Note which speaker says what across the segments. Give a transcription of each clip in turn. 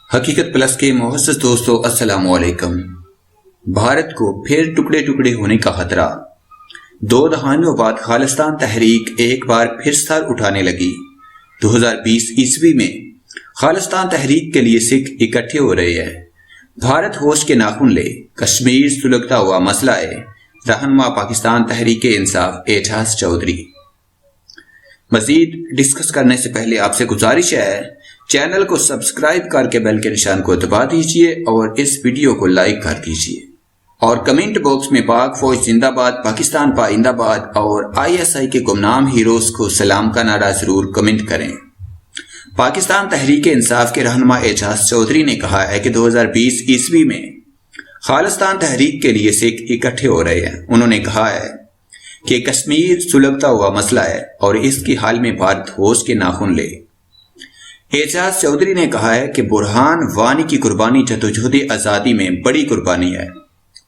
Speaker 1: حقیقت پلس کے معزز دوستو السلام علیکم۔ بھارت کو پھر ٹکڑے ٹکڑے ہونے کا خطرہ۔ 2 دہائیوں بعد خالستان تحریک ایک بار پھر سر اٹھانے لگی۔ 2020 عیسوی میں خالستان تحریک کے لیے سکھ اکٹھے ہو رہے ہیں۔ بھارت ہوش کے ناخن لے، کشمیر سلگتا ہوا مسئلہ ہے۔ رہنما پاکستان تحریک انصاف اعجاز چودھری۔ مزید ڈسکس کرنے سے پہلے آپ سے گزارش ہے چینل کو سبسکرائب کر کے بیل کے نشان کو دبا دیجئے اور اس ویڈیو کو لائک کر دیجئے اور کمنٹ باکس میں پاک فوج زندہ باد، پاکستان پائندہ باد اور ISI کے گمنام ہیروز کو سلام کا نعرہ ضرور کمنٹ کریں۔ پاکستان تحریک انصاف کے رہنما اعجاز چودھری نے کہا ہے کہ 2020 عیسوی میں خالستان تحریک کے لیے سکھ اکٹھے ہو رہے ہیں۔ انہوں نے کہا ہے کہ کشمیر سلگتا ہوا مسئلہ ہے اور اس کی حل میں بھارت ہوش کے ناخن لے۔ اعجاز چودھری نے کہا ہے کہ برہان وانی کی قربانی جدوجہد آزادی میں بڑی قربانی ہے۔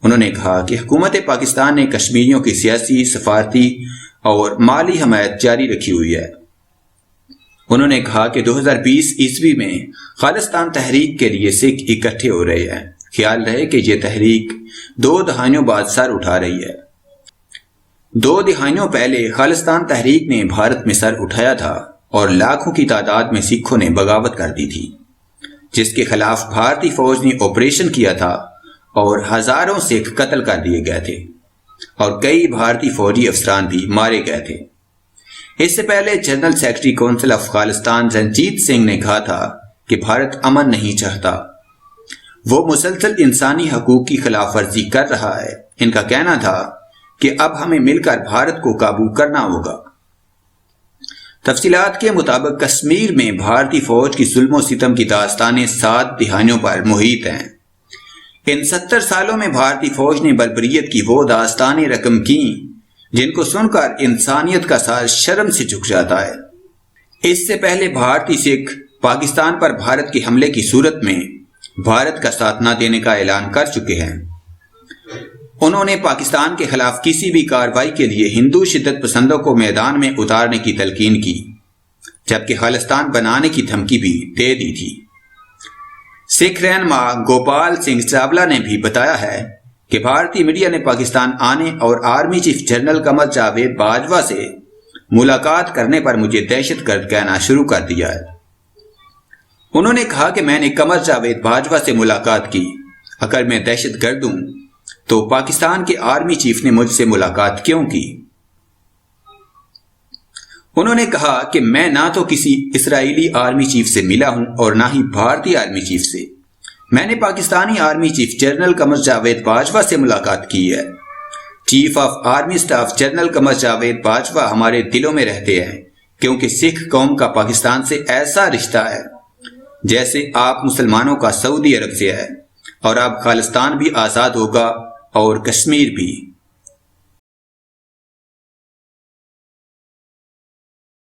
Speaker 1: انہوں نے کہا کہ حکومت پاکستان نے کشمیریوں کی سیاسی، سفارتی اور مالی حمایت جاری رکھی ہوئی ہے۔ انہوں نے کہا کہ 2020 عیسوی میں خالستان تحریک کے لیے سکھ اکٹھے ہو رہے ہیں۔ خیال رہے کہ یہ تحریک 2 دہائیوں بعد سر اٹھا رہی ہے۔ 2 دہائیوں پہلے خالستان تحریک نے بھارت میں سر اٹھایا تھا اور لاکھوں کی تعداد میں سکھوں نے بغاوت کر دی تھی، جس کے خلاف بھارتی فوج نے آپریشن کیا تھا اور ہزاروں سکھ قتل کر دیے گئے تھے اور کئی بھارتی فوجی افسران بھی مارے گئے تھے۔ اس سے پہلے general secretary council of Khalistan Ranjit Singh نے کہا تھا کہ بھارت امن نہیں چاہتا، وہ مسلسل انسانی حقوق کی خلاف ورزی کر رہا ہے۔ ان کا کہنا تھا کہ اب ہمیں مل کر بھارت کو قابو کرنا ہوگا۔ تفصیلات کے مطابق کشمیر میں بھارتی فوج کی ظلم و ستم کی داستانیں 7 دہائیوں پر محیط ہیں۔ ان 70 سالوں میں بھارتی فوج نے بربریت کی وہ داستانیں رقم کیں جن کو سن کر انسانیت کا سار شرم سے جھک جاتا ہے۔ اس سے پہلے بھارتی سکھ پاکستان پر بھارت کے حملے کی صورت میں بھارت کا ساتھ نہ دینے کا اعلان کر چکے ہیں۔ انہوں نے پاکستان کے خلاف کسی بھی کارروائی کے لیے ہندو شدت پسندوں کو میدان میں اتارنے کی تلقین کی، جبکہ خالستان بنانے کی دھمکی بھی دے دی تھی۔ سکھ رہنما گوپال سنگھ چاولہ نے بھی بتایا ہے کہ بھارتی میڈیا نے پاکستان آنے اور army chief general Qamar Javed Bajwa سے ملاقات کرنے پر مجھے دہشت گرد کہنا شروع کر دیا ہے۔ انہوں نے کہا کہ میں نے قمر جاوید باجوہ سے ملاقات کی، اگر میں دہشت گرد ہوں تو پاکستان کے آرمی چیف نے مجھ سے ملاقات کیوں کی؟ انہوں نے کہا کہ میں نہ تو کسی اسرائیلی آرمی چیف سے ملا ہوں اور نہ ہی بھارتی آرمی چیف سے۔ میں نے Pakistani army chief general Qamar Javed Bajwa سے ملاقات کی ہے۔ Chief of army staff general Qamar Javed Bajwa ہمارے دلوں میں رہتے ہیں، کیونکہ سکھ قوم کا پاکستان سے ایسا رشتہ ہے جیسے آپ مسلمانوں کا سعودی عرب سے ہے، اور اب خالستان بھی آزاد ہوگا اور کشمیر بھی۔